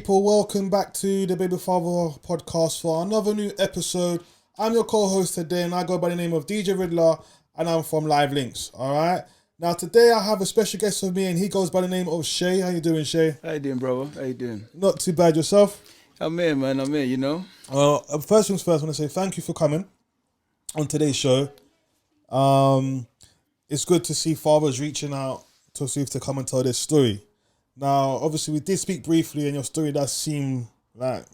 people, welcome back to the Baby Father podcast for another new episode. I'm your co-host today and I go by the name of DJ Ridler and I'm from Live Links, alright? Now today I have a special guest with me and he goes by the name of Shay. How you doing, Shay? How you doing, brother? How you doing? Not too bad, yourself? I'm here, man. I'm here, you know? Well, first things first, I want to say thank you for coming on today's show. It's good to see fathers reaching out to see if to come and tell their story. Now, obviously, we did speak briefly, and your story does seem like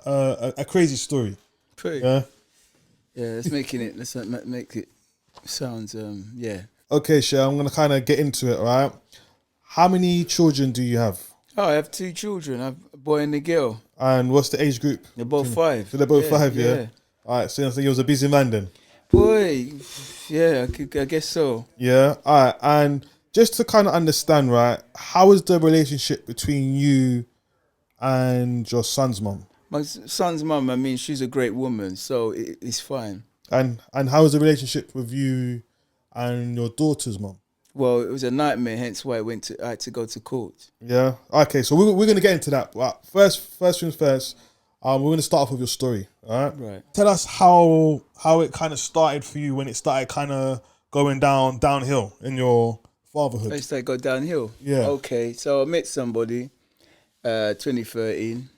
a crazy story. Pretty. Yeah. Yeah. Let's make it sounds. Yeah. Okay, Shay, I'm gonna kind of get into it. All right. How many children do you have? Oh, I have two children. I have a boy and a girl. And what's the age group? They're both 5. So they're both 5, yeah. All right. So you was a busy man then. Boy, yeah. I guess so. Yeah. All right. And just to kind of understand, right, how is the relationship between you and your son's mum? My son's mum, I mean, she's a great woman, so it's fine. And how is the relationship with you and your daughter's mum? Well, it was a nightmare, hence why I had to go to court. Yeah. Okay, so we're going to get into that. But first things first, we're going to start off with your story, all right? Right. Tell us how it kind of started for you when it started kind of going downhill in your fatherhood. I used to go downhill. Yeah. Okay, so I met somebody, 2013,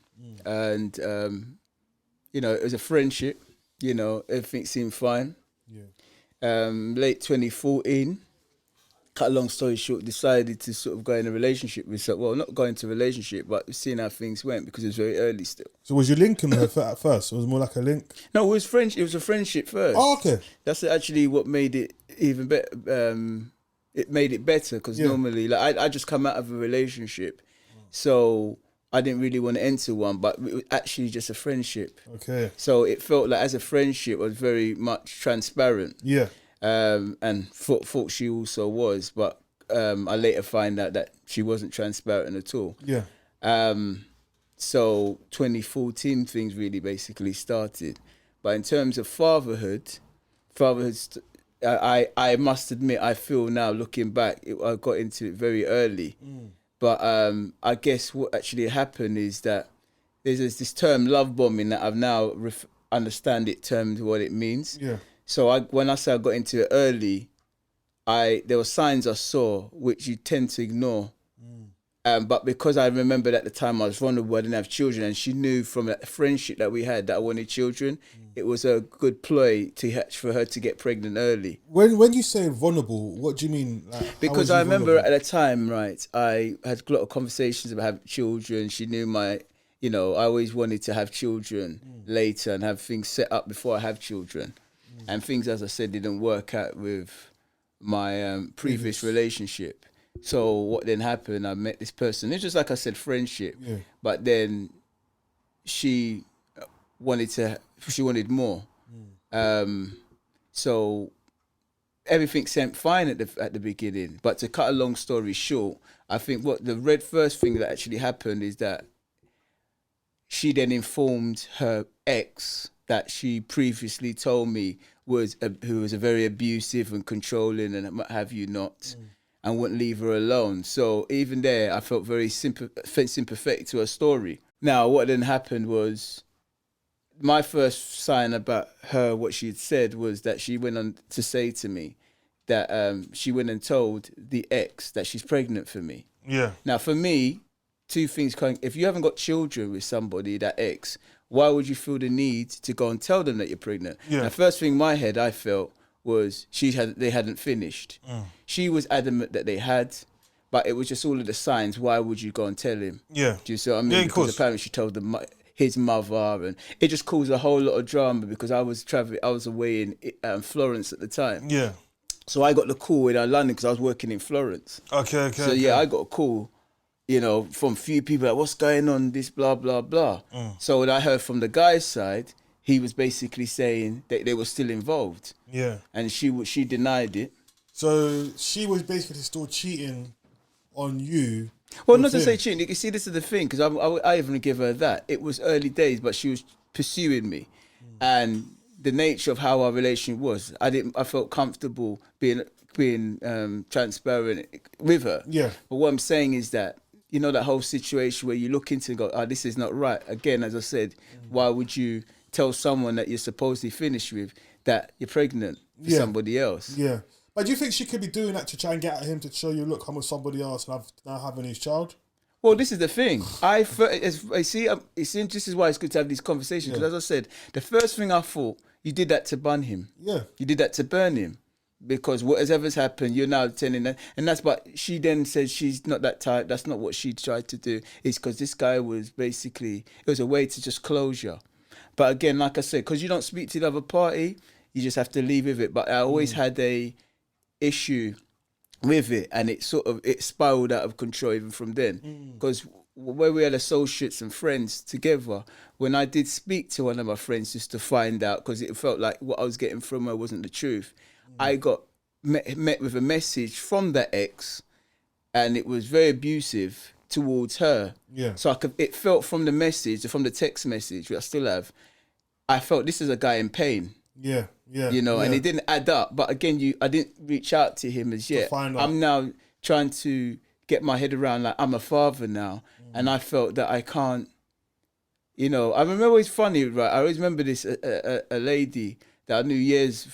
and it was a friendship. You know, everything seemed fine. Yeah. Late 2014, cut a long story short, decided to sort of go in a relationship with not go into a relationship, but seeing how things went because it was very early still. So was you linking with her at first? It was more like a link? No, it was friendship. It was a friendship first. Oh, okay. That's actually what made it even better. It made it better because normally, like I just come out of a relationship, so I didn't really want to enter one, but it was actually just a friendship. Okay. So it felt like as a friendship, I was very much transparent. Yeah. And thought she also was, but I later find out that she wasn't transparent at all. Yeah. So 2014 things really basically started, but in terms of fatherhood. I must admit, I feel now looking back, I got into it very early. But I guess what actually happened is that there's this term love bombing that I've now understand it termed what it means. Yeah. So when I say I got into it early, there were signs I saw which you tend to ignore. But because I remembered at the time I was vulnerable, I didn't have children, and she knew from a friendship that we had that I wanted children, it was a good ploy for her to get pregnant early. When you say vulnerable, what do you mean? Like, because I remember at the time, right, I had a lot of conversations about having children. She knew I always wanted to have children later and have things set up before I have children. And things, as I said, didn't work out with my previous relationship. So what then happened, I met this person. It's just like I said, friendship. Yeah. But then she wanted more. So everything seemed fine at the beginning. But to cut a long story short, I think what the first thing that actually happened is that she then informed her ex that she previously told me who was a very abusive and controlling and what have you not. And wouldn't leave her alone. So even there, I felt very sympathetic to her story. Now, what then happened was, my first sign about her, what she had said, was that she went on to say to me that she went and told the ex that she's pregnant for me. Yeah. Now, for me, two things. If you haven't got children with somebody, that ex, why would you feel the need to go and tell them that you're pregnant? Yeah. The first thing in my head I felt was they hadn't finished. She was adamant that they had, but it was just all of the signs. Why would you go and tell him? Yeah. Do you see what I mean? Yeah, because apparently she told his mother, and it just caused a whole lot of drama because I was away in Florence at the time. Yeah. So I got the call in London because I was working in Florence. Okay. So yeah, I got a call, from a few people like, what's going on, this blah, blah, blah. So when I heard from the guy's side, he was basically saying that they were still involved. Yeah. And she denied it. So she was basically still cheating on you. Well, not to say cheating. You can see, this is the thing, because I even give her that. It was early days, but she was pursuing me. And the nature of how our relationship was, I felt comfortable being transparent with her. Yeah. But what I'm saying is that you know, that whole situation where you look into and go, oh, this is not right. Again, as I said, why would you tell someone that you're supposedly finished with that you're pregnant for somebody else? Yeah. But do you think she could be doing that to try and get at him to show you, look, I'm with somebody else and I've now having his child? Well, this is the thing. I see. This is why it's good to have these conversations. Because as I said, the first thing I thought, you did that to bun him. Yeah. You did that to burn him. Because whatever's happened, you're now telling that. And that's what she then said, she's not that type. That's not what she tried to do. It's because this guy was basically, it was a way to just closure. But again, like I said, because you don't speak to the other party, you just have to leave with it. But I always had a issue with it, and it spiraled out of control even from then. Because where we had associates and friends together, when I did speak to one of my friends just to find out, because it felt like what I was getting from her wasn't the truth, I got met with a message from that ex, and it was very abusive towards her. Yeah. So it felt from the message, from the text message, which I still have, I felt this is a guy in pain. Yeah, yeah. You know, yeah. and it didn't add up. But again, I didn't reach out to him as yet. I'm now trying to get my head around, like, I'm a father now, and I felt that I can't, you know, I remember, it's funny, right? I always remember this, a lady that I knew years,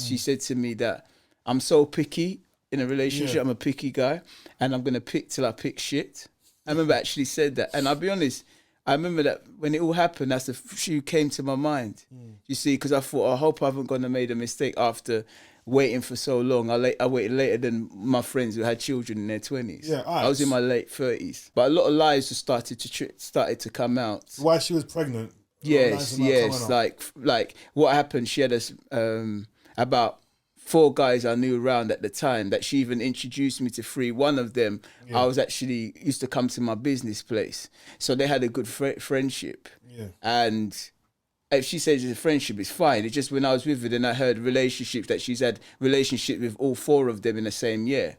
she said to me that I'm so picky in a relationship. I'm a picky guy, and I'm going to pick till I pick shit. I remember actually said that. And I'll be honest, I remember that when it all happened, that's the she came to my mind. You see, because I thought, I hope I haven't gone and made a mistake after waiting for so long. I waited later than my friends who had children in their 20s. Yeah, I was in my late 30s. But a lot of lies just started to come out. Why she was pregnant? Yes. Like what happened, she had about 4 guys I knew around at the time that she even introduced me to 3. One of them, I was actually used to come to my business place. So they had a good friendship. Yeah. And if she says it's a friendship, it's fine. It's just when I was with her, then I heard relationships that she's had relationship with all 4 of them in the same year.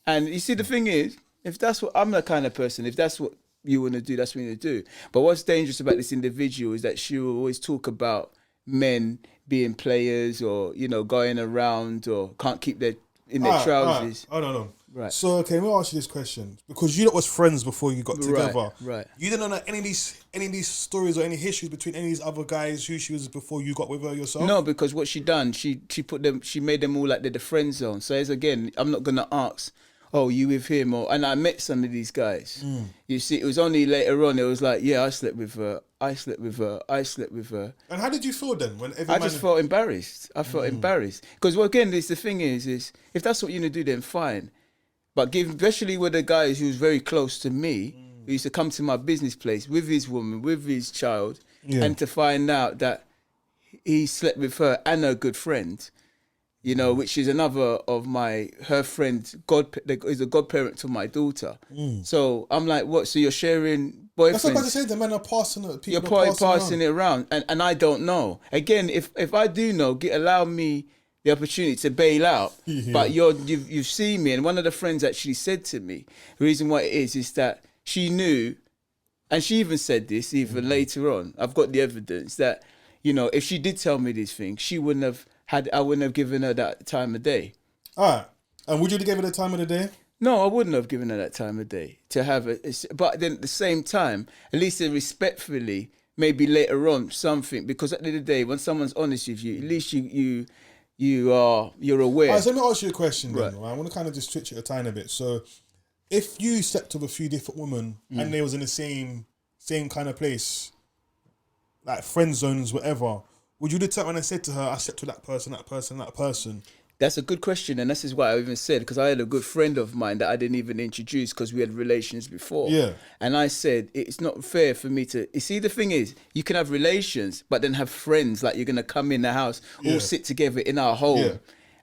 And you see, the thing is, if that's what, I'm the kind of person, if that's what you want to do, that's what you want to do. But what's dangerous about this individual is that she will always talk about men being players, or, you know, going around, or can't keep their trousers. I don't know. Right. So, okay, let me ask you this question. Because you lot was friends before you got together. Right. You didn't know any of these stories or any histories between any of these other guys who she was before you got with her yourself? No, because what she done, she made them all like they're the friend zone. So as again, I'm not gonna ask, oh, you with him, and I met some of these guys. You see, it was only later on, it was like, yeah, I slept with her. And how did you feel then? I just felt embarrassed. I felt embarrassed. Because, well, again, the thing is if that's what you're going to do, then fine. But especially with the guys who was very close to me, who used to come to my business place with his woman, with his child, and to find out that he slept with her and her good friend, you know, which is another of her friend, is a godparent to my daughter. So I'm like, what? So you're sharing boyfriends? That's what I was about to say. The men are passing it. You're passing it around, and I don't know. Again, if I do know, allow me the opportunity to bail out. But you've seen me, and one of the friends actually said to me, the reason why it is that she knew, and she even said this even later on. I've got the evidence that, you know, if she did tell me these things, I wouldn't have given her that time of day. All right. And would you have given her the time of the day? No, I wouldn't have given her that time of day to have it. But then at the same time, at least respectfully, maybe later on something, because at the end of the day, when someone's honest with you, at least you're aware. All right, so let me ask you a question then. Right? I want to kind of just switch it a tiny bit. So if you slept with a few different women and they was in the same kind of place, like friend zones, whatever, would you have turned when I said to her, I slept with that person? That's a good question, and this is why I even said, because I had a good friend of mine that I didn't even introduce because we had relations before. Yeah. And I said, it's not fair for me to... You see, the thing is, you can have relations, but then have friends, like you're going to come in the house, all sit together in our home. Yeah.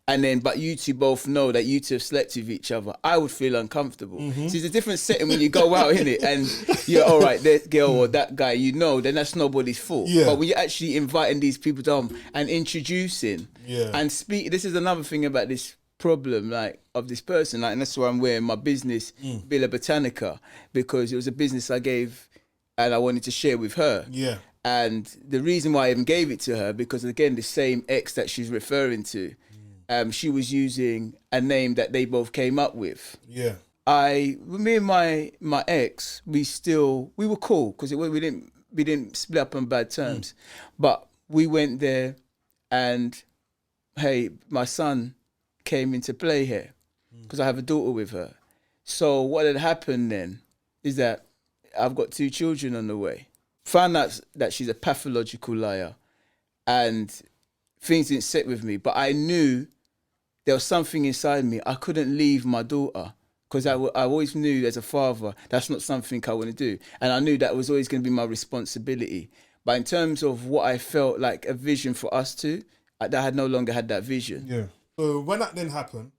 And then, but you two both know that you two have slept with each other. I would feel uncomfortable. See, it's a different setting when you go out, innit? And you're all right, that girl or that guy, you know, then that's nobody's fault. Yeah. But when you're actually inviting these people down and introducing and speak, this is another thing about this problem, like, of this person. Like, and that's why I'm wearing my business, Villa Botanica, because it was a business I gave and I wanted to share with her. Yeah. And the reason why I even gave it to her, because again, the same ex that she's referring to, she was using a name that they both came up with. Yeah. me and my ex, we were cool because we didn't split up on bad terms, but we went there, and hey, my son came into play here because I have a daughter with her. So what had happened then is that I've got 2 children on the way. Found out that she's a pathological liar, and things didn't sit with me. But I knew there was something inside me. I couldn't leave my daughter because I always knew as a father that's not something I want to do, and I knew that was always going to be my responsibility. But in terms of what I felt like a vision for us two, I had no longer had that vision. Yeah. So when that then happened,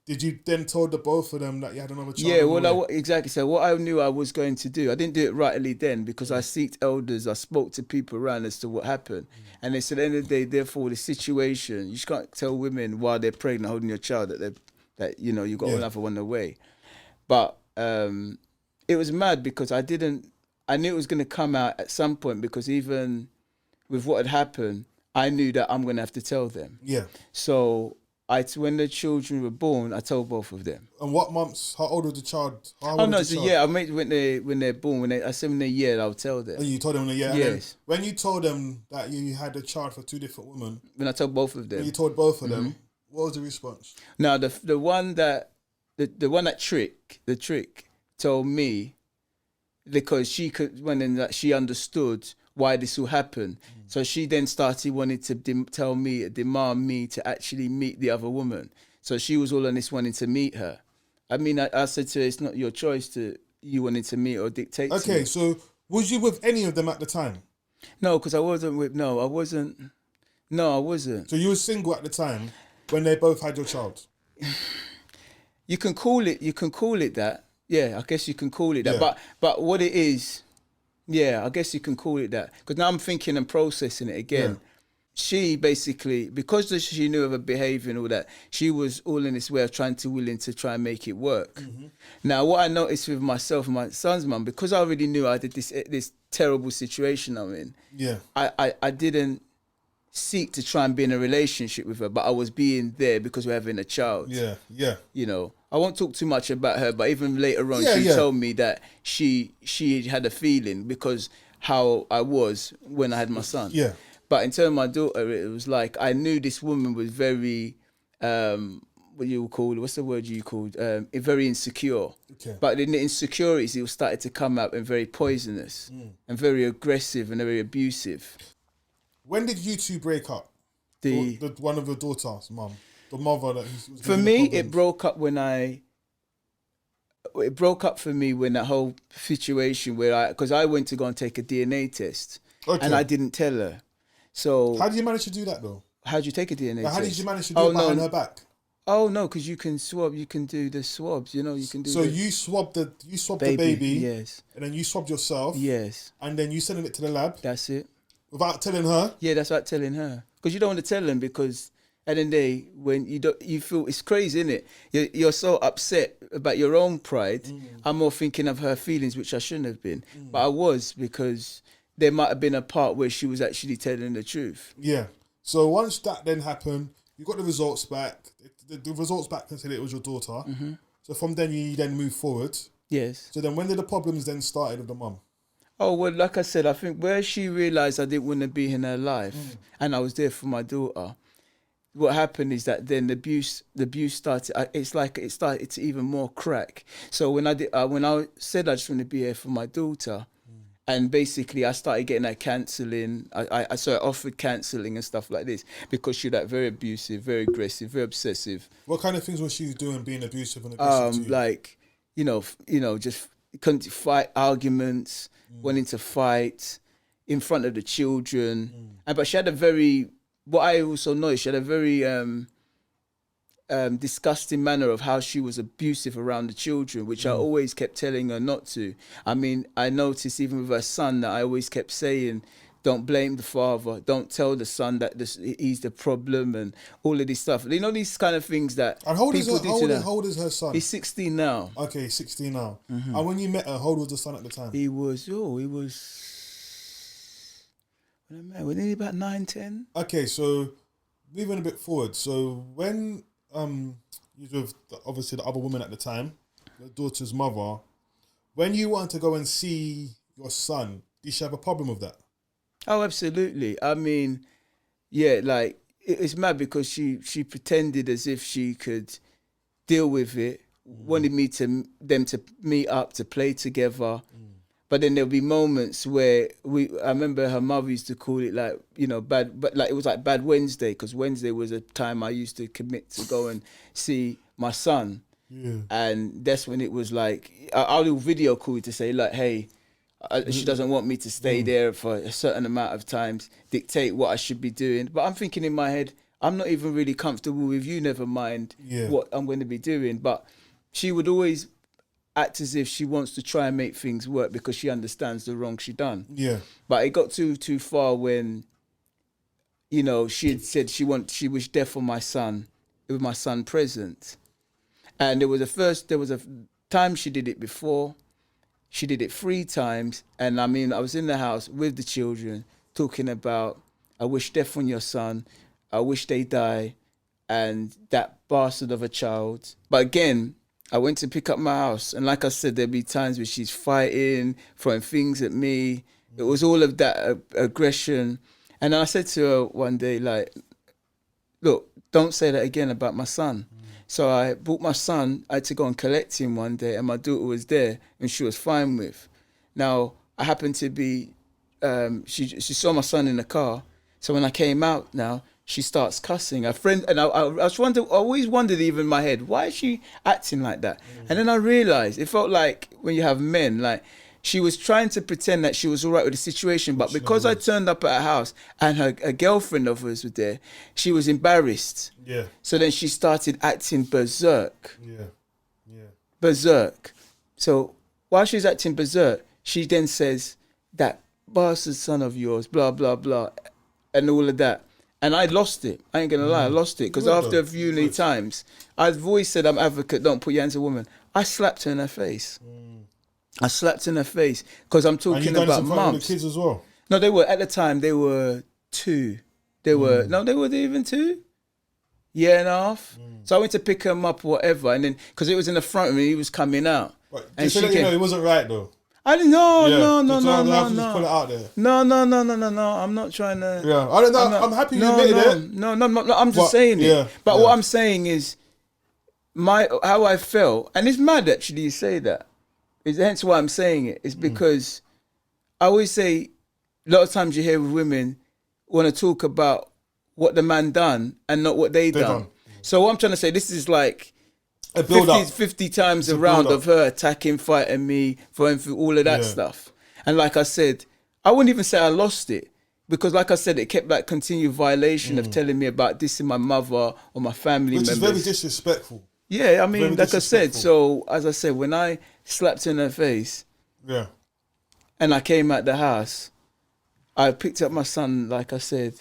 did you then tell the both of them that you had another child? Yeah, well, exactly. So what I knew I was going to do, I didn't do it rightly then because I sought elders, I spoke to people around as to what happened. And they said, at the end of the day, therefore, the situation, you just can't tell women while they're pregnant, holding your child, that you know, you got another one away. But it was mad because I knew it was going to come out at some point because even with what had happened, I knew that I'm going to have to tell them. Yeah. So when the children were born, I told both of them. And what months? How old was the child? Yeah, I made when they're born. I said when they're a year, I'll tell them. And you told them when they're a year. Yes. When you told them that you had a child for 2 different women. When I told both of them. When you told both of them, what was the response? Now the one that trick told me because she could she understood why this will happen. So she then started wanting to demand me to actually meet the other woman. So she was all on this wanting to meet her. I mean, I said to her, it's not your choice you wanting to meet or dictate to me. Okay, so was you with any of them at the time? No, because I wasn't. No, I wasn't. So you were single at the time when they both had your child? You can call it that. Yeah, I guess you can call it that. Yeah. But what it is, yeah, I guess you can call it that. Because now I'm thinking and processing it again. Yeah. She basically, because she knew of her behaviour and all that, she was all in this way of willing to try and make it work. Now, what I noticed with myself and my son's mum, because I already knew I did this terrible situation I'm in, Yeah. I didn't seek to try and be in a relationship with her, but I was being there because we're having a child. Yeah, yeah. You know, I won't talk too much about her, but even later on, Yeah, she yeah. told me that she had a feeling because how I was when I had my son. Yeah. But in terms of my daughter, it was like I knew this woman was very, what's the word you called? Very insecure. Okay. But in the insecurities, it started to come out and very poisonous and very aggressive and very abusive. When did you two break up? The one of your daughters, mum, the mother that was For me, it broke up when that whole situation because I went to go and take a DNA test, and I didn't tell her. So how did you manage to do that though? How did you take a DNA test? How did you manage to do it behind her back? Oh no, because you can swab. You can do the swabs. You know, you can do. So you swabbed the baby. Yes. And then you swabbed yourself. Yes. And then you sending it to the lab. That's it. Without telling her. Yeah, that's right. Telling her because you don't want to tell them because at the end of the day, when you feel it's crazy, isn't it? You're so upset about your own pride. I'm more thinking of her feelings, which I shouldn't have been, but I was because there might have been a part where she was actually telling the truth. Yeah. So once that then happened, you got the results back. The results back said it was your daughter. So from then you then move forward. Yes. So then when did the problems then started with the mum? Oh, well, like I said, I think where she realised I didn't want to be in her life and I was there for my daughter, what happened is that then the abuse started. It's like it started to even more crack. So when I said I just want to be here for my daughter, and basically I started getting that counselling. I offered counselling and stuff like this because she was like very abusive, very aggressive, very obsessive. What kind of things was she doing, being abusive and aggressive to you? Like, just couldn't fight arguments, wanting to fight in front of the children, but she had a very. What I also noticed, she had a very disgusting manner of how she was abusive around the children, which I always kept telling her not to. I mean, I noticed even with her son that I always kept saying, don't blame the father, don't tell the son that he's the problem and all of this stuff. You know, these kind of things that and how old people do to them. How old is her son? He's 16 now. Okay, 16 now. And when you met her, how old was the son at the time? He was when he about 9, 10. Okay, so moving a bit forward. So when you was with obviously the other woman at the time, your daughter's mother, when you want to go and see your son, did she have a problem with that? Oh, absolutely. I mean, yeah, like it's mad because she pretended as if she could deal with it, wanted them to meet up to play together. But then there'll be moments where I remember her mother used to call it like, bad, but like it was like Bad Wednesday, because Wednesday was a time I used to commit to go and see my son. Yeah. And that's when it was like, I'll do video call to say like, hey, she doesn't want me to stay there for a certain amount of times, dictate what I should be doing. But I'm thinking in my head, I'm not even really comfortable with you, never mind what I'm going to be doing. But she would always act as if she wants to try and make things work because she understands the wrong she done. Yeah. But it got too far when, she had said she wished death on my son, with my son present. And there was a time she did it before. She did it 3 times. And I mean, I was in the house with the children talking about, I wish death on your son. I wish they die. And that bastard of a child. But again, I went to pick up my house. And like I said, there'd be times where she's fighting, throwing things at me. It was all of that aggression. And I said to her one day, like, look, don't say that again about my son. So I brought my son. I had to go and collect him one day, and my daughter was there, and she was fine with. Now, I happened to be, she saw my son in the car. So when I came out now, she starts cussing. A friend, and I always wondered even in my head, why is she acting like that? And then I realized, it felt like when you have men, like, she was trying to pretend that she was all right with the situation, but because I turned up at her house and her girlfriend of hers was there, she was embarrassed. Yeah. So then she started acting berserk. Yeah. Yeah. Berserk. So while she's acting berserk, she then says, that bastard son of yours, blah, blah, blah, and all of that. And I lost it. I ain't going to lie, I lost it. Because after a few many times, I've always said I'm advocate, don't put your hands on a woman. I slapped her in her face. I slapped in her face because I'm talking about mums. The kids as well. No, they were at the time. They were 2. They were they were even 2, year and a half. So I went to pick him up, or whatever, and then because it was in the front of me, he was coming out. But and she came, it wasn't right though. I didn't know. No. Put it out there. No. I'm not trying to. Yeah, I don't know. I'm happy you admitted it. No. I'm just saying it. Yeah, but what I'm saying is how I felt, and it's mad actually you say that. Hence why I'm saying it. It's because I always say, a lot of times you hear with women want to talk about what the man done and not what they done. So what I'm trying to say, this is like 50 times a round of her attacking, fighting me, going through all of that stuff. And like I said, I wouldn't even say I lost it. Because like I said, it kept that continued violation of telling me about dissing my mother or my family members. Which is very disrespectful. Yeah, I mean, like I said, so as I said, when I slapped in her face, and I came out the house, I picked up my son, like I said,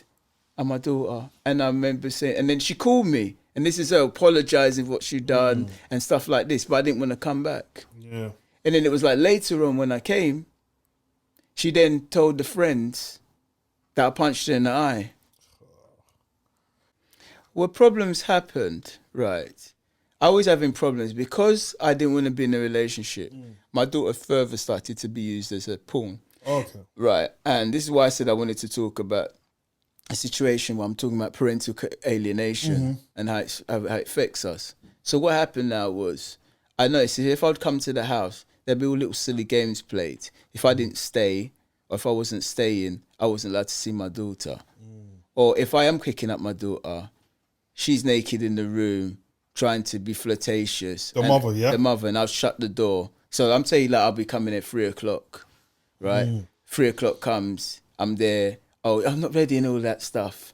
and my daughter, and I remember saying, and then she called me, and this is her apologising for what she'd done and stuff like this, but I didn't want to come back. Yeah. And then it was like later on when I came, she then told the friends that I punched her in the eye. Well, problems happened, right? I was having problems because I didn't want to be in a relationship. My daughter further started to be used as a pawn. Okay. Right. And this is why I said I wanted to talk about a situation where I'm talking about parental alienation and how it affects us. So what happened now was, I noticed if I'd come to the house, there'd be all little silly games played. If I didn't stay, or if I wasn't staying, I wasn't allowed to see my daughter. Or if I am picking up my daughter, she's naked in the room, trying to be flirtatious. The mother, and I'll shut the door. So I'm saying like I'll be coming at 3:00, right? 3:00 comes, I'm there. Oh, I'm not ready and all that stuff.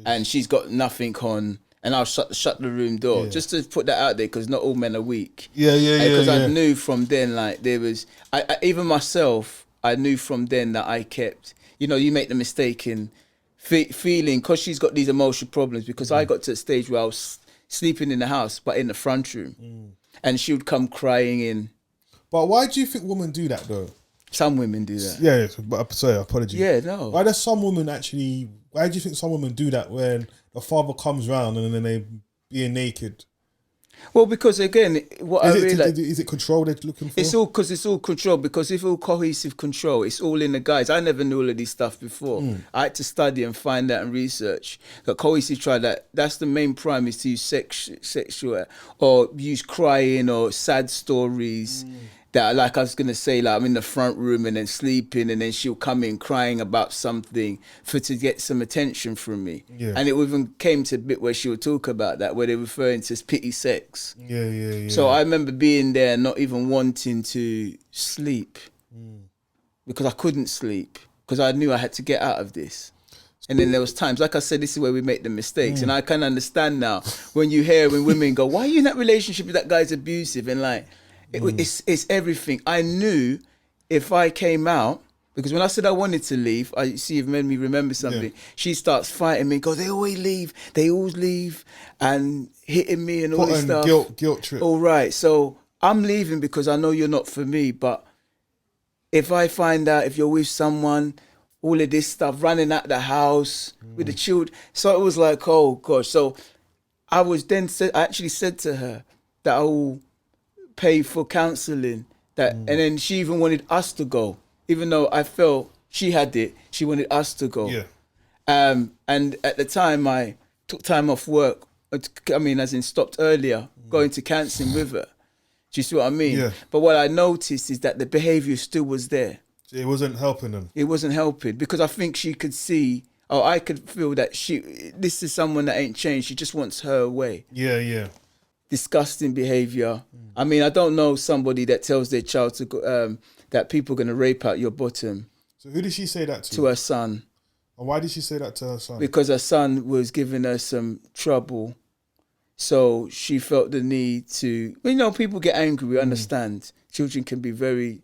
And she's got nothing on, and I'll shut the room door just to put that out there because not all men are weak. Because I knew from then, like there was, I even myself, I knew from then that I kept, you make the mistake in feeling because she's got these emotional problems because I got to a stage where I was sleeping in the house, but in the front room. And she would come crying in. But why do you think women do that, though? Some women do that. Yeah, but sorry, apologies. Yeah, no. Why do you think some women do that when the father comes round and then they being naked? Well, because again, what I realized. Is it control they're looking for? It's all control, because if all cohesive control, it's all in the guys. I never knew all of this stuff before. I had to study and find out and research. That cohesive trial, that's the main prime, is to use sexual or use crying or sad stories. That, like I was gonna say, like I'm in the front room and then sleeping, and then she'll come in crying about something to get some attention from me. Yeah. And it even came to a bit where she would talk about that, where they're referring to as pity sex. Yeah. So I remember being there and not even wanting to sleep because I couldn't sleep because I knew I had to get out of this. And then there was times, like I said, this is where we make the mistakes. And I can understand now when women go, why are you in that relationship if that guy's abusive? And like, it's everything. I knew if I came out, because when I said I wanted to leave, you've made me remember something. Yeah. She starts fighting me, goes, they always leave, and hitting me and all this stuff. Guilt trip. All right, so I'm leaving because I know you're not for me, but if I find out if you're with someone, all of this stuff, running out the house with the children. So it was like, oh gosh. So I actually said to her that I will pay for counselling, and then she even wanted us to go. Even though I felt she had it, she wanted us to go. Yeah. And at the time, I took time off work. I mean, as in stopped earlier, going to counselling with her. Do you see what I mean? Yeah. But what I noticed is that the behaviour still was there. It wasn't helping them. It wasn't helping because I think she could see, I could feel that this is someone that ain't changed. She just wants her way. Yeah. Disgusting behaviour. I mean, I don't know somebody that tells their child to go, that people are going to rape out your bottom. So who did she say that to? To her son. And why did she say that to her son? Because her son was giving her some trouble. So she felt the need to, people get angry, we understand. Children can be very,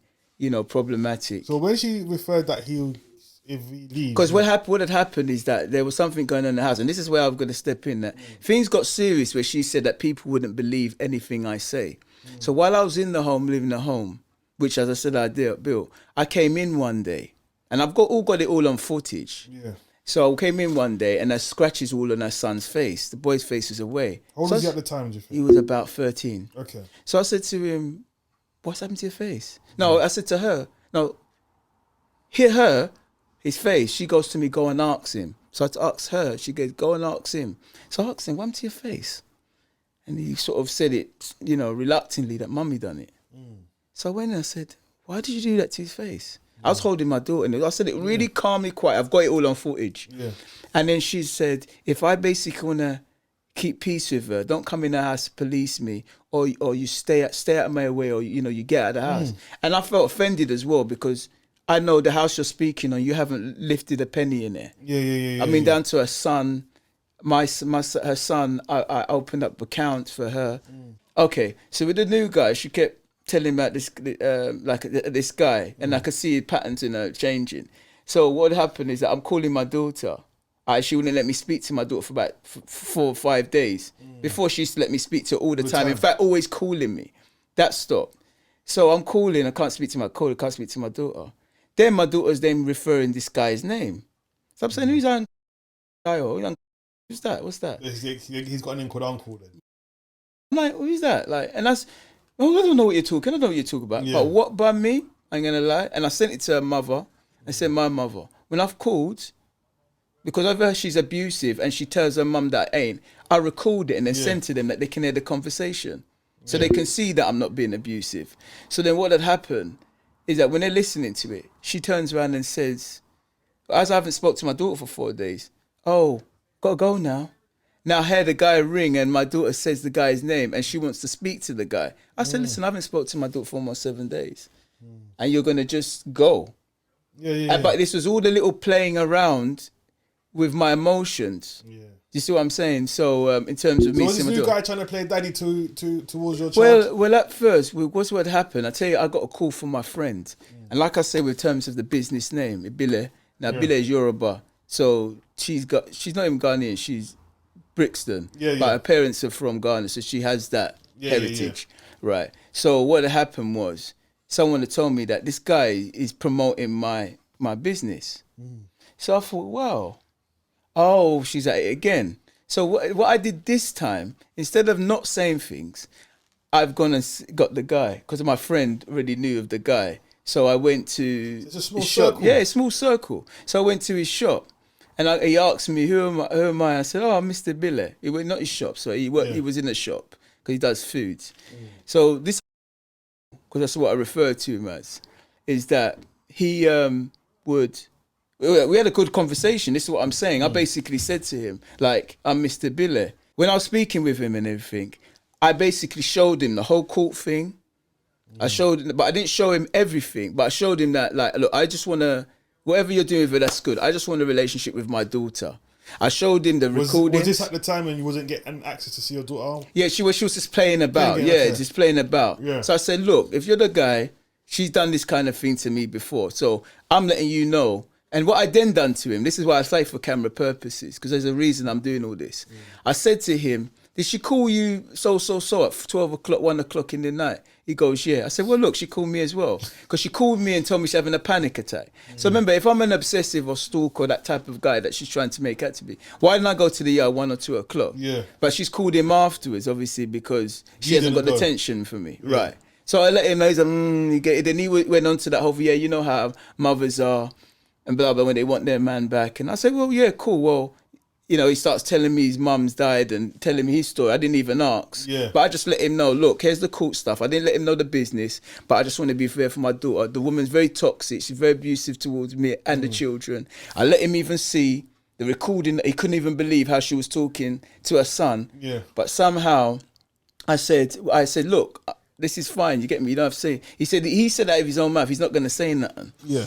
problematic. So when she referred that if he leaves... Because what had happened is that there was something going on in the house, and this is where I'm going to step in, that things got serious where she said that people wouldn't believe anything I say. So while I was in the home, living at home, which, as I said, I built. I came in one day, and I've got it all on footage. Yeah. So I came in one day, and there's scratches all on her son's face. The boy's face was away. How old was he at the time, do you think? He was about 13. Okay. So I said to him, what's happened to your face? No, I said to her, no, his face. She goes to me, go and ask him. So I had to ask her. She goes, go and ask him. So I asked him, what happened to your face? And he sort of said it, reluctantly, that mummy done it. So I went and I said, why did you do that to his face? I was holding my daughter and I said it really calmly, quiet. I've got it all on footage. Yeah. And then she said, if I basically want to keep peace with her, don't come in the house to police me, or you stay out of my way, or, you get out of the house. And I felt offended as well because I know the house you're speaking on, you haven't lifted a penny in there. Yeah. I mean, down to her son, her son, I opened up accounts for her. Okay, so with the new guy, she kept telling about this this guy, and I could see patterns in her changing. So what happened is that I'm calling my daughter. She wouldn't let me speak to my daughter for about 4 or 5 days. Before, she used to let me speak to her all the time. In fact, always calling me. That stopped. So I'm calling. I can't speak to my caller. I can't speak to my daughter. Then my daughter's then referring this guy's name. So I'm saying, who's that? Who's that? What's that? He's got a name called Uncle then. I'm like, who's that? Like, and that's, I don't know what you're talking. I don't know what you're talking about. Yeah. But what by me? I ain't gonna lie. And I sent it to her mother. I said, my mother. When I've called, because of her, she's abusive, and she tells her mum that ain't. I record it and then send to them that they can hear the conversation, so they can see that I'm not being abusive. So then what had happened is that when they're listening to it, she turns around and says, as I haven't spoke to my daughter for 4 days, oh, gotta go now. Now I heard the guy ring and my daughter says the guy's name and she wants to speak to the guy. I said, listen, I haven't spoke to my daughter for almost 7 days. And you're going to just go. Yeah. But this was all the little playing around with my emotions. Yeah. You see what I'm saying? So in terms of me... So was this new guy trying to play daddy towards your child? Well, at first, what's what happened? I tell you, I got a call from my friend. And like I say, with terms of the business name, Ibile. Now, Ibile is Yoruba. So she's not even Ghanaian, she's Brixton. But her parents are from Ghana, so she has that heritage. Right. So what happened was, someone had told me that this guy is promoting my business. So I thought, wow. Oh, she's at it again. So what I did this time, instead of not saying things, I've gone and got the guy because my friend already knew of the guy. So I went to It's a small his shop. circle. Yeah, a small circle. So I went to his shop, and he asked me, Who am I?" I said, "Oh, Mr. Billy." He went not his shop, so he worked. Yeah. He was in a shop because he does foods. So this, because that's what I refer to him as, is that he would. We had a good conversation. This is what I'm saying. I basically said to him, like, "I'm Mr. Billy." When I was speaking with him and everything, I basically showed him the whole court thing. I showed him, but I didn't show him everything. But I showed him that, like, look, I just want to, whatever you're doing with her, that's good. I just want a relationship with my daughter. I showed him the recordings. Was this at the time when you wasn't getting access to see your daughter? Yeah, she was just playing about. Yeah, Yeah, okay. just playing about. Yeah. So I said, look, if you're the guy, she's done this kind of thing to me before. So I'm letting you know. And what I then done to him, this is why I say for camera purposes, because there's a reason I'm doing all this. I said to him, "Did she call you so at 12 o'clock, 1 o'clock in the night?" He goes, "Yeah." I said, "Well, look, she called me as well." Because she called me and told me she's having a panic attack. So remember, if I'm an obsessive or stalker or that type of guy that she's trying to make out to be, why didn't I go to the yard 1 or 2 o'clock? Yeah. But she's called him afterwards, obviously, because she You hasn't got didn't the go. tension for me. Right. So I let him know, he's like, you get it. Then he went on to that whole, yeah, you know how mothers are and blah, blah, when they want their man back. And I said, well, yeah, cool. Well, you know, he starts telling me his mum's died and telling me his story. I didn't even ask. Yeah. But I just let him know, look, here's the court stuff. I didn't let him know the business, but I just want to be fair for my daughter. The woman's very toxic. She's very abusive towards me and the children. I let him even see the recording. He couldn't even believe how she was talking to her son. Yeah. But somehow I said, look, this is fine. You get me? You don't have to say. He said that out of his own mouth. He's not going to say nothing. Yeah.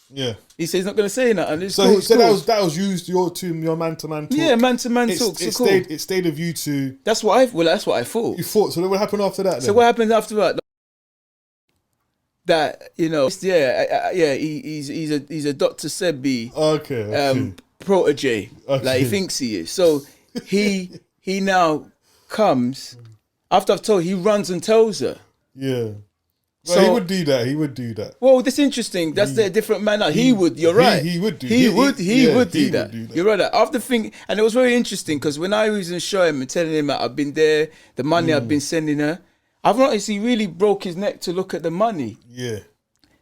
Yeah. He said he's not going to say nothing. It's So, cool, he it's said cool. that was used your man-to-man talk. Yeah, man-to-man talk. It So cool. stayed of you two. That's what I thought. You thought. So then what happened after that? Then? So what happened after that? That, you know, he's a Dr. Sebi Okay. protege. Okay. Like he thinks he is. So he now comes after I've told. He runs and tells her. Yeah. Well, So- he would do that. He would do that. Well, that's interesting. That's the different manner. He would. You're right. He would do. He would do that. do that. You're right. After think, and it was very interesting because when I was in show him and telling him that I've been there, the money I've been sending her, I've noticed he really broke his neck to look at the money Yeah.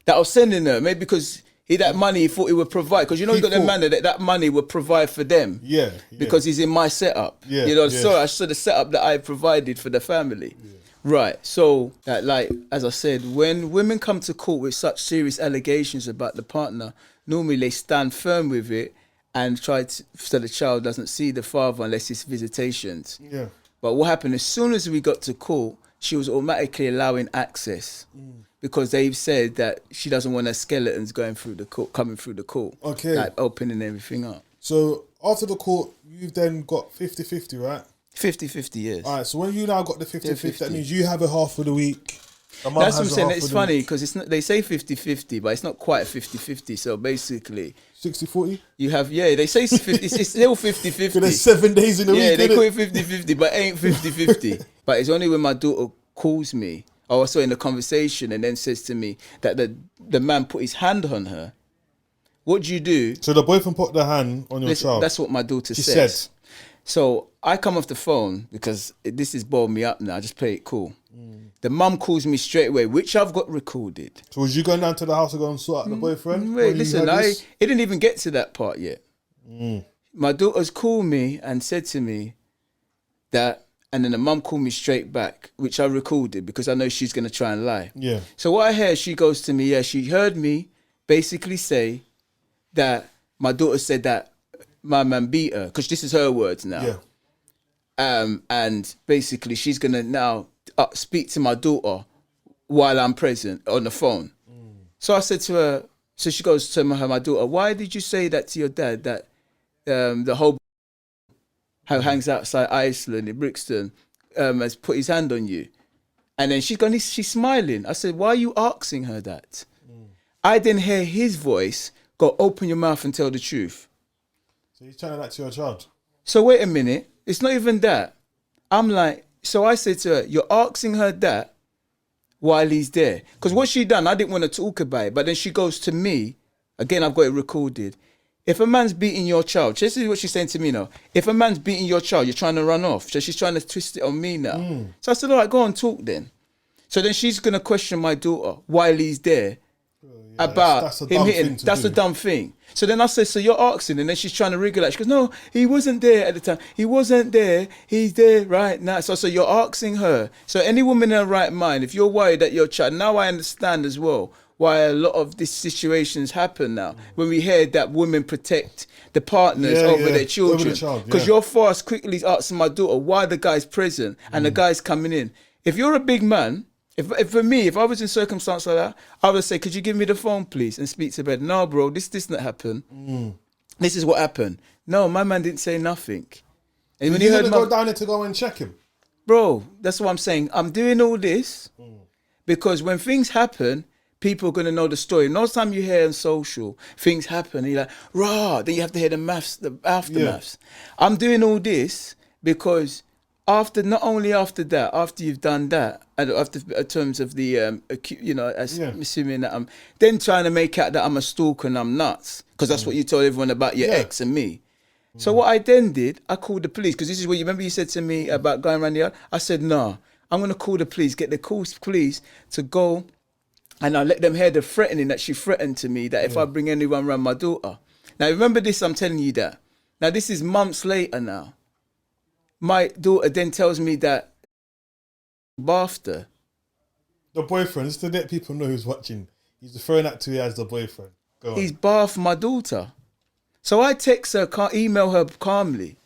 that I was sending her. Maybe because that money he thought he would provide. Because you know He you got the thought- man that money would provide for them. Yeah. Because he's in my setup. Yeah, You know, yeah. so I saw the setup that I provided for the family. Right. So, like, as I said, when women come to court with such serious allegations about the partner, normally they stand firm with it and try to, so the child doesn't see the father unless it's visitations. Yeah. But what happened, as soon as we got to court, she was automatically allowing access because they've said that she doesn't want her skeletons coming through the court. Okay. Like opening everything up. So after the court, you've then got 50-50, right? 50-50 years. All right. So when you now got the 50-50, 50. that means you have a half of the week. The mum That's what I'm has a saying. half It's of the funny week. because it's not. They say 50-50, but it's not quite 50-50. So basically, 60-40. you have they say it's 50. It's still So 50-50. there's 7 days in the Yeah, week. they innit? call it 50-50, but it ain't 50-50. But it's only when my daughter calls me, or also in the conversation, and then says to me that the man put his hand on her. What do you do? So the boyfriend put the hand on your Listen, child. that's what my daughter She says. said. So I come off the phone because this is boiled me up now. I just play it cool. The mum calls me straight away, which I've got recorded. So was you going down to the house to go and sort out the boyfriend? Wait, when you listen, heard this? it didn't even get to that part yet. My daughter's called me and said to me that, and then the mum called me straight back, which I recorded because I know she's going to try and lie. Yeah. So what I hear, she goes to me, she heard me basically say that my daughter said that my man beat her, because this is her words now. Yeah. And basically she's going to now speak to my daughter while I'm present on the phone. So I said to her, so she goes to my daughter, why did you say that to your dad, that the whole who hangs outside Iceland in Brixton has put his hand on you? And then she's smiling. I said, why are you asking her that? I then hear his voice go, open your mouth and tell the truth. So he's telling that to your child. So wait a minute, it's not even that. I'm like, so I said to her, you're asking her that while he's there. Because what she done, I didn't want to talk about it, but then she goes to me, again, I've got it recorded. if a man's beating your child, this is what she's saying to me now. If a man's beating your child, you're trying to run off. So she's trying to twist it on me now. So I said, all right, go on, talk then. So then she's going to question my daughter while he's there about that's a him dumb hitting. thing to That's do. a dumb thing. So then I said, so you're asking, and then she's trying to wriggle out. She goes, no, he wasn't there at the time. He wasn't there. He's there right now. So you're asking her. So any woman in her right mind, if you're worried that your child, now I understand as well why a lot of these situations happen now. When we hear that women protect the partners over their children. Because you're fast quickly asking my daughter why the guy's present and the guy's coming in. If you're a big man, if for me, if I was in circumstance like that, I would say, could you give me the phone, please, and speak to bed? No, bro, this not happen. This is what happened. No, my man didn't say nothing. And when you heard go down there to go and check him. Bro, that's what I'm saying. I'm doing all this because when things happen, people are going to know the story. Most time you hear on social, things happen, and you're like, rah, then you have to hear the aftermaths. I'm doing all this because not only after that, after you've done that, and after in terms of the assuming that I'm then trying to make out that I'm a stalker and I'm nuts, because that's what you told everyone about your ex and me. So what I then did, I called the police, because this is what you remember you said to me about going around the yard. I said, nah, I'm going to call the police, get the police to go, and I let them hear the threatening that she threatened to me, that if I bring anyone around my daughter. Now remember this, I'm telling you that. Now this is months later now. My daughter then tells me that bathed her. The boyfriend, just to let people know who's watching, he's referring that to you as the boyfriend. Go on. He's bathed my daughter. So I text her, email her calmly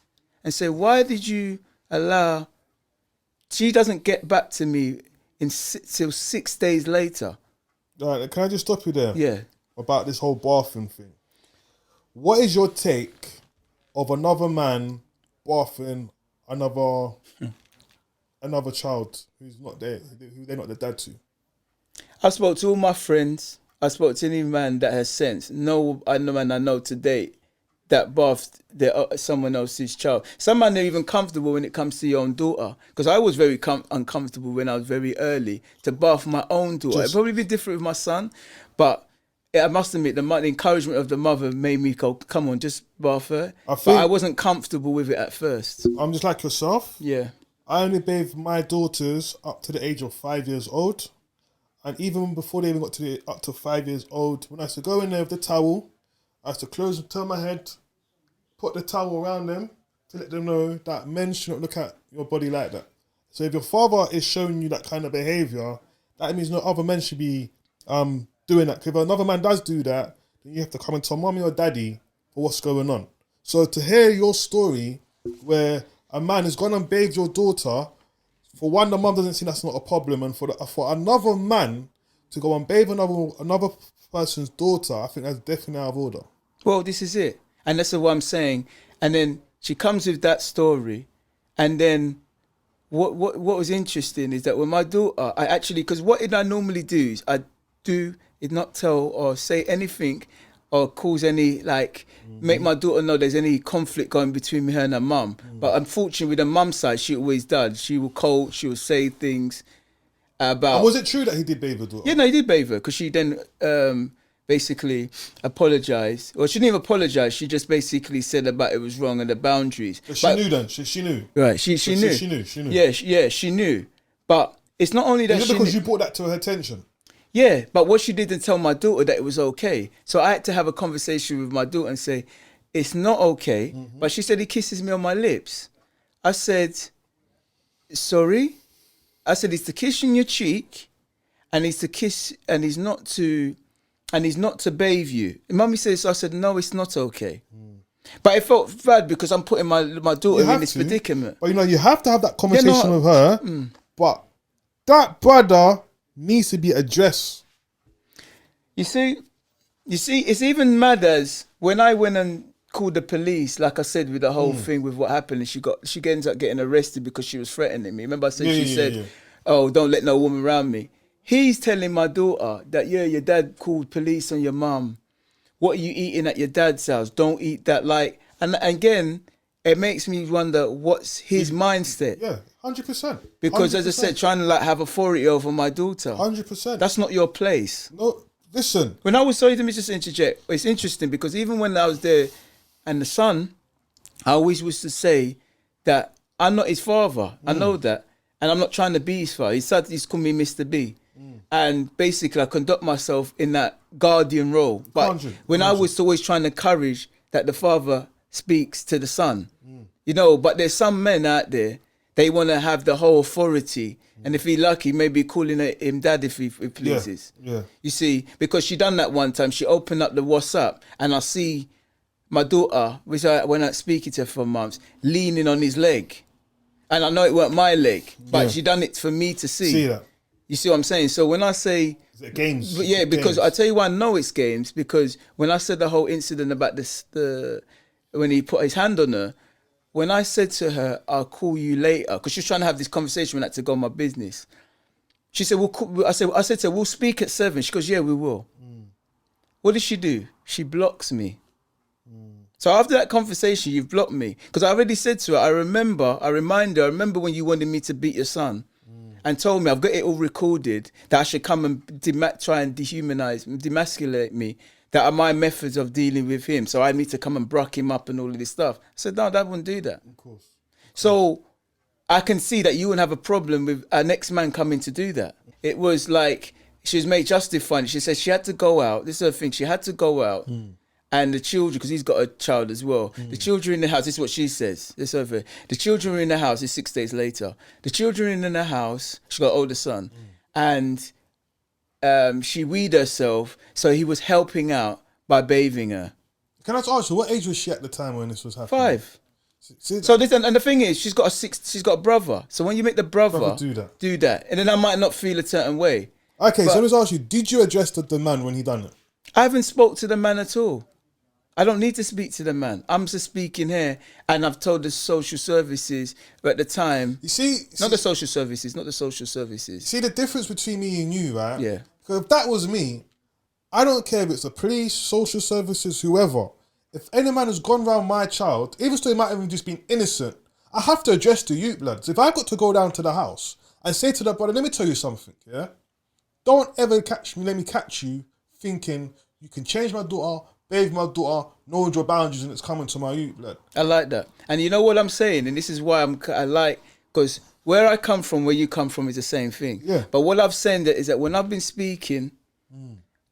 and say, why did you allow... She doesn't get back to me till 6 days later. All right, can I just stop you there? Yeah. About this whole bathroom thing. What is your take of another man bathing another child who's not there, who they're not the dad to? I spoke to all my friends. I spoke to any man that has sense. No man I know to date that bathed someone else's child. Some men are even comfortable when it comes to your own daughter. Because I was very uncomfortable when I was very early to bath my own daughter. It'd probably be different with my son, but I must admit the encouragement of the mother made me go, come on, just bath her. But I wasn't comfortable with it at first. I'm just like yourself. Yeah. I only bathed my daughters up to the age of 5 years old. And even before they even got up to 5 years old, when I used to go in there with the towel, I used to close and turn my head, put the towel around them to let them know that men shouldn't look at your body like that. So if your father is showing you that kind of behaviour, that means no other men should be doing that. Because if another man does do that, then you have to come and tell mommy or daddy for what's going on. So to hear your story where a man has gone and bathed your daughter, for one, the mum doesn't see that's not a problem, and for another man to go and bathe another person's daughter, I think that's definitely out of order. Well, this is it. And that's what I'm saying. And then she comes with that story. And then what was interesting is that when my daughter, I actually, because what did I normally do is not tell or say anything or cause any, make my daughter know there's any conflict going between her and her mum. But unfortunately, with her mum's side, she always does. She will call, she will say things about... And was it true that he did bathe her daughter? Yeah, no, he did bathe her, because she then basically apologised. Well, she didn't even apologise. She just basically said about it was wrong and the boundaries. But she knew then. She knew. Right, she knew. She knew. Yeah, she knew. But it's not only that Is it because you brought that to her attention? Yeah, but what she didn't tell my daughter that it was okay. So I had to have a conversation with my daughter and say, it's not okay. But she said, he kisses me on my lips. I said, sorry? I said, it's to kiss on your cheek, and it's to kiss, and he's not to bathe you. And Mummy says, so I said, no, it's not okay. But it felt bad because I'm putting my daughter in this predicament. But you have to have that conversation with her. But that brother needs to be addressed. You see, it's even mad as when I went and called the police, like I said, with the whole thing with what happened, and she ends up getting arrested because she was threatening me. Remember I said she said, oh, don't let no woman around me. He's telling my daughter that, your dad called police on your mum. What are you eating at your dad's house? Don't eat that. And again, it makes me wonder what's his mindset. Yeah, 100%. Because as I said, trying to have authority over my daughter. 100%. That's not your place. No, Listen. When I was, sorry, let me just interject. It's interesting because even when I was there and the son, I always used to say that I'm not his father. I know that. And I'm not trying to be his father. He started to call me Mr. B. And basically I conduct myself in that guardian role. But 100. when I was always trying to encourage that the father speaks to the son, you know, but there's some men out there, they want to have the whole authority. And if he's lucky, maybe calling him dad if he pleases. Yeah. You see, because she done that one time. She opened up the WhatsApp and I see my daughter, which when I speaking to her for months, leaning on his leg. And I know it weren't my leg, but she done it for me to see. See that. You see what I'm saying? So when I say... Is it games? Yeah, because games. I tell you why I know it's games, because when I said the whole incident about when he put his hand on her, when I said to her, I'll call you later, because she was trying to have this conversation when I had to go on my business. She said, I said to her, we'll speak at 7. She goes, yeah, we will. What did she do? She blocks me. So after that conversation, you've blocked me. Because I already said to her, I remember when you wanted me to beat your son and told me, I've got it all recorded, that I should come and try and demasculate me, that are my methods of dealing with him. So I need to come and bruck him up and all of this stuff. I said, no, Dad wouldn't do that. Of course. So I can see that you wouldn't have a problem with our next man coming to do that. It was like, she was made justifying it. She said she had to go out. This is her thing. She had to go out. And the children, because he's got a child as well. The children in the house, this is what she says. This over. The children were in the house, it's 6 days later. The children in the house, she got an older son. And she weed herself, so he was helping out by bathing her. Can I just ask you, what age was she at the time when this was happening? 5. See, So this, and the thing is, she's got a brother. So when you make the brother do that, and then I might not feel a certain way. Okay, so let me ask you, did you address the man when he done it? I haven't spoke to the man at all. I don't need to speak to the man. I'm just speaking here, and I've told the social services at the time. You see, Not the social services. See the difference between me and you, right? Yeah. Because if that was me, I don't care if it's the police, social services, whoever. If any man has gone round my child, even though he might have just been innocent, I have to address the youth bloods. If I've got to go down to the house and say to the brother, let me tell you something, yeah? Don't ever let me catch you thinking you can change my daughter, bathe my daughter, know your boundaries, and it's coming to my youth blood. I like that. And you know what I'm saying? And this is why I like, because where I come from, where you come from is the same thing. Yeah. But what I've said is that when I've been speaking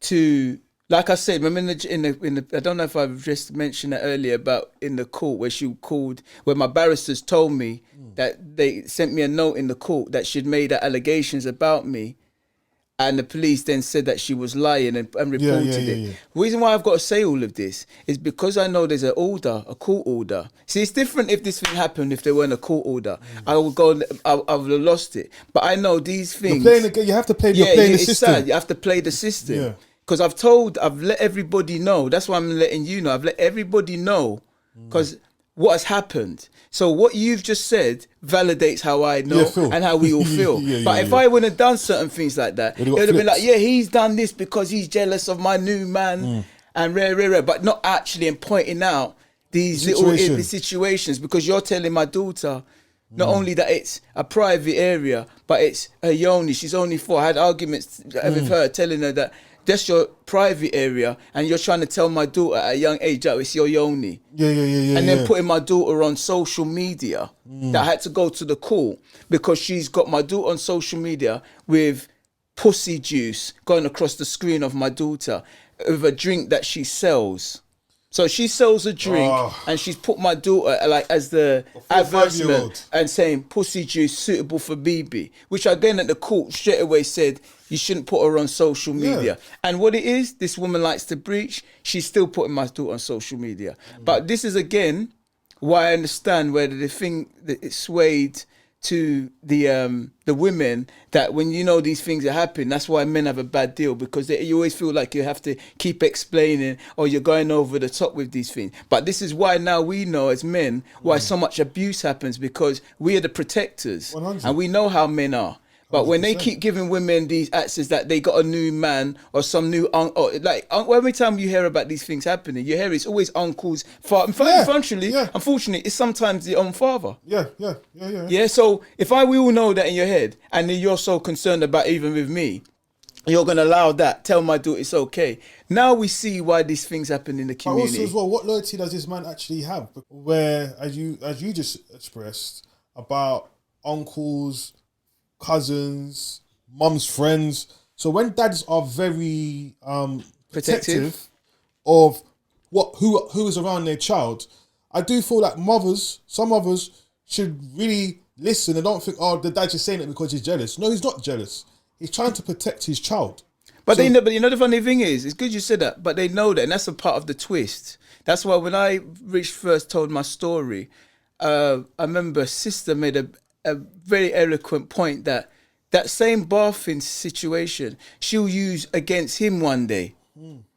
to, like I said, remember in the I don't know if I've just mentioned it earlier about in the court where my barristers told me that they sent me a note in the court that she'd made allegations about me. And the police then said that she was lying and reported it. Yeah. The reason why I've got to say all of this is because I know there's a court order. See, it's different if this thing happened if there weren't a court order. I would I would have lost it. But I know these things. You're playing the, you have to play. You're playing the system. Sad. You have to play the system. Yeah. Because I've let everybody know. That's why I'm letting you know. I've let everybody know. Because what has happened. So what you've just said validates how I know and how we all feel. But if I wouldn't have done certain things like that, it would have been like, yeah, he's done this because he's jealous of my new man and rare, but not actually and pointing out these situations, because you're telling my daughter not only that it's a private area, but it's her yoni. She's only 4. I had arguments with her telling her that that's your private area, and you're trying to tell my daughter at a young age that it's your yoni. Yeah. And then putting my daughter on social media. That I had to go to the court because she's got my daughter on social media with pussy juice going across the screen of my daughter with a drink that she sells. So she sells a drink and she's put my daughter like as the advertisement and saying pussy juice suitable for BB, which again at the court straight away said you shouldn't put her on social media. And what it is, this woman likes to breach. She's still putting my daughter on social media. But this is again why I understand where the thing that it swayed to the women, that when you know these things are happening, that's why men have a bad deal, because you always feel like you have to keep explaining or you're going over the top with these things. But this is why now we know as men why so much abuse happens, because we are the protectors 100. and we know how men are. But 100%. When they keep giving women these access that they got a new man or some new every time you hear about these things happening, you hear it's always uncles, unfortunately, it's sometimes the own father. Yeah. So if we all know that in your head, and then you're so concerned about even with me, You're going to allow that. Tell my daughter it's okay. Now we see why these things happen in the But community. also as well, what loyalty does this man actually have? Where, as you just expressed, about uncles, cousins, mum's friends. So when dads are very protective of who is around their child, I do feel like some mothers should really listen and don't think, oh, the dad's just saying it because he's jealous. No, he's not jealous. He's trying to protect his child. But but you know the funny thing is, it's good you said that, but they know that, and that's a part of the twist. That's why when Rich first told my story, I remember sister made a very eloquent point that same bathing situation she'll use against him one day.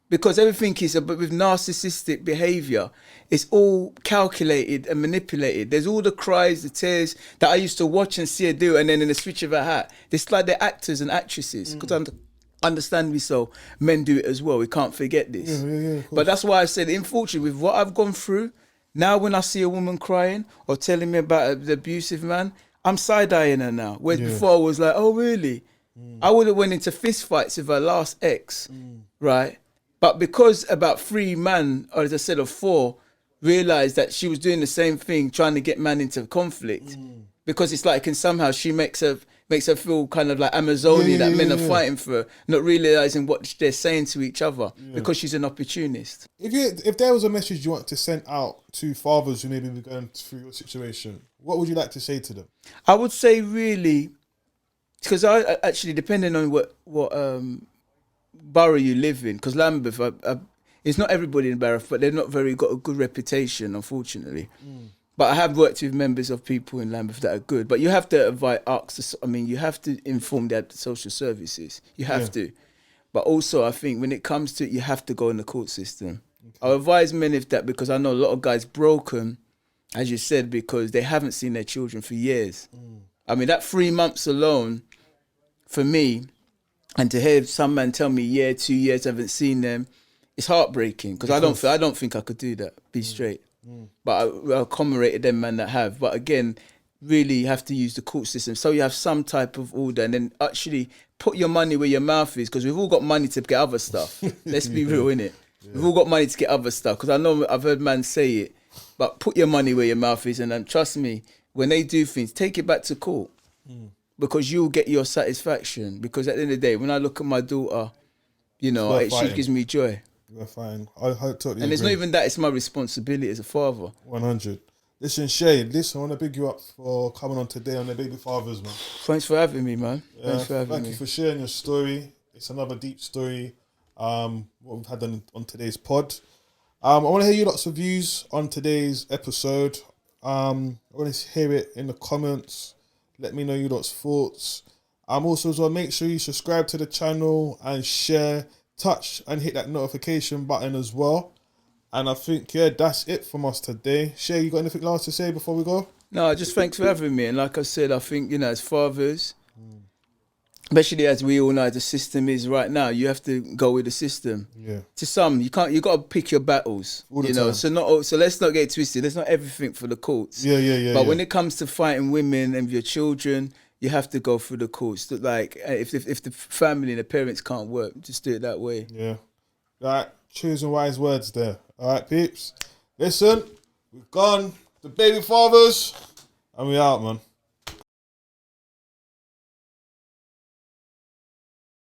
Because everything is with narcissistic behavior, it's all calculated and manipulated. There's all the cries, the tears that I used to watch and see her do, and then in a switch of a hat, it's like they're actors and actresses. Because understandably so, men do it as well. We can't forget this. Yeah, but that's why I said, unfortunately, with what I've gone through, now when I see a woman crying or telling me about the abusive man, I'm side-eyeing her now. Whereas before I was like, oh, really? I would have went into fist fights with her last ex, right? But because about 3 men, or as I said, of 4, realised that she was doing the same thing, trying to get man into conflict, because it's like, and somehow she makes her feel kind of like Amazonia that men are fighting for her, not realising what they're saying to each other because she's an opportunist. If there was a message you want to send out to fathers who maybe be going through your situation, what would you like to say to them? I would say really, because I actually, depending on what borough you live in, because Lambeth, it's not everybody in Lambeth, but they've not got a good reputation, unfortunately. But I have worked with members of people in Lambeth that are good. But you have to you have to inform their social services. You have to. But also, I think when it comes to it, you have to go in the court system. I advise men of that, because I know a lot of guys broken, as you said, because they haven't seen their children for years. I mean, that 3 months alone, for me, and to hear some man tell me 2 years I haven't seen them, it's heartbreaking, because I don't think I could do that, be straight. But I commemorated them man that have. But again, really you have to use the court system, so you have some type of order, and then actually put your money where your mouth is, because we've all got money to get other stuff. Let's be real, innit? We've all got money to get other stuff, because I know I've heard man say it, but put your money where your mouth is, and trust me, when they do things, take it back to court. Because you'll get your satisfaction. Because at the end of the day, when I look at my daughter, you know, she gives me joy. You're fine. I totally And it's not even that, it's my responsibility as a father. 100. Listen, Shay, I want to big you up for coming on today on the Baby Fathers, man. Thanks for having me, man. Thank you for sharing your story. It's another deep story, what we've had on today's pod. I want to hear you lots of views on today's episode. I want to hear it in the comments. Let me know your lot's thoughts. Also as well, make sure you subscribe to the channel and share, touch and hit that notification button as well. And I think, that's it from us today. Shay, you got anything last to say before we go? No, just thanks for having me. And like I said, I think, as fathers, especially as we all know the system is right now, you have to go with the system. Yeah. To some, you got to pick your battles. All the time. So let's not get twisted. There's not everything for the courts. But when it comes to fighting women and your children, you have to go through the courts. Like if the family and the parents can't work, just do it that way. Yeah. Right. Choosing wise words there. All right, peeps. Listen, we've gone. The Baby Fathers. And we out, man.